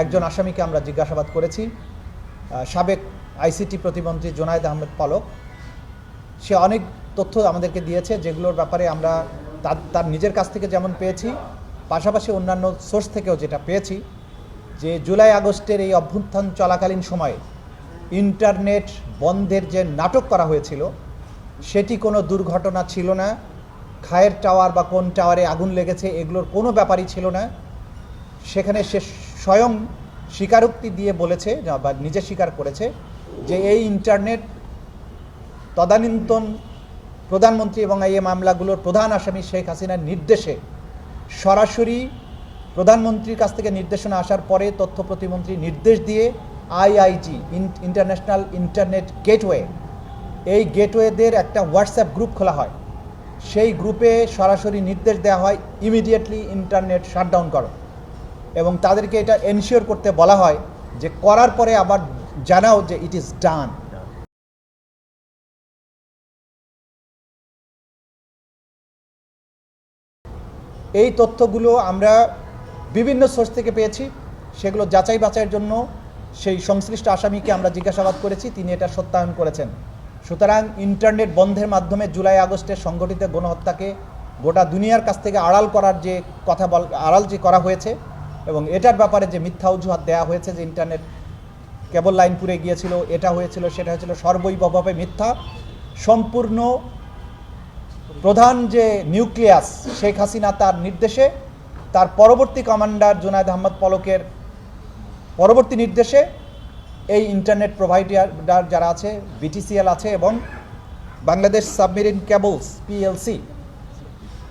একজন আসামিকে আমরা জিজ্ঞাসাবাদ করেছি, সাবেক আইসিটি প্রতিমন্ত্রী জুনায়েদ আহমেদ পলক। সে অনেক তথ্য আমাদেরকে দিয়েছে, যেগুলোর ব্যাপারে আমরা তার নিজের কাছ থেকে যেমন পেয়েছি, পাশাপাশি অন্যান্য সোর্স থেকেও যেটা পেয়েছি, যে জুলাই আগস্টের এই অভ্যুত্থান চলাকালীন সময়ে ইন্টারনেট বন্ধের যে নাটক করা হয়েছিল সেটি কোনো দুর্ঘটনা ছিল না। খায়ের টাওয়ার বা কোন টাওয়ারে আগুন লেগেছে এগুলোর কোনো ব্যাপারই ছিল না। সেখানে সে স্বয়ং স্বীকারোক্তি দিয়ে বলেছে বা নিজে স্বীকার করেছে যে এই ইন্টারনেট তদানীন্তন প্রধানমন্ত্রী এবং এই মামলাগুলোর প্রধান আসামি শেখ হাসিনার নির্দেশে সরাসরি প্রধানমন্ত্রীর কাছ থেকে নির্দেশনা আসার পরে তথ্য প্রতিমন্ত্রী নির্দেশ দিয়ে আইআইজি ইন্টারন্যাশনাল ইন্টারনেট গেটওয়ে, এই গেটওয়েদের একটা হোয়াটসঅ্যাপ গ্রুপ খোলা হয়। সেই গ্রুপে সরাসরি নির্দেশ দেওয়া হয় ইমিডিয়েটলি ইন্টারনেট শাটডাউন করো, এবং তাদেরকে এটা এনশিওর করতে বলা হয় যে করার পরে আবার জানাও যে ইট ইজ ডান। এই তথ্যগুলো আমরা বিভিন্ন সোর্স থেকে পেয়েছি, সেগুলো যাচাই বাছাইয়ের জন্য সেই সংশ্লিষ্ট আসামিকে আমরা জিজ্ঞাসাবাদ করেছি, তিনি এটা সত্যায়ন করেছেন। সুতরাং ইন্টারনেট বন্ধের মাধ্যমে জুলাই আগস্টের সংগঠিত গণহত্যাকে গোটা দুনিয়ার কাছ থেকে আড়াল করার যে আড়াল যে করা হয়েছে, এবং এটার ব্যাপারে যে মিথ্যা অজুহাত দেওয়া হয়েছে যে ইন্টারনেট কেবল লাইন পুড়ে গিয়েছিল, এটা হয়েছিল সেটা হয়েছিল, সর্বৈবভাবে মিথ্যা। সম্পূর্ণ প্রধান যে নিউক্লিয়াস শেখ হাসিনা, তার নির্দেশে, তার পরবর্তী কমান্ডার জুনায়েদ আহমেদ পলকের পরবর্তী নির্দেশে এই ইন্টারনেট প্রোভাইডার যারা আছে, বিটিসিএল আছে এবং বাংলাদেশ সাবমেরিন কেবলস পিএলসি,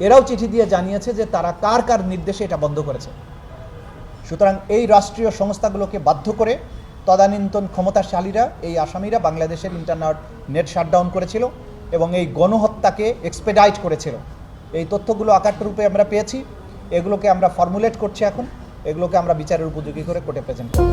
এরাও চিঠি দিয়ে জানিয়েছে যে তারা কার কার নির্দেশে এটা বন্ধ করেছে। সুতরাং এই রাষ্ট্রীয় সংস্থাগুলোকে বাধ্য করে তদানীন্তন ক্ষমতাশালীরা, এই আসামিরা বাংলাদেশের ইন্টারনেট শাটডাউন করেছিল এবং এই গণহত্যাকে এক্সপেডাইট করেছিল। এই তথ্যগুলো আকাররূপে আমরা পেয়েছি, এগুলোকে আমরা ফর্মুলেট করছি এখন, এগুলোকে আমরা বিচারের উপযোগী করে কোর্টে প্রেজেন্ট করব।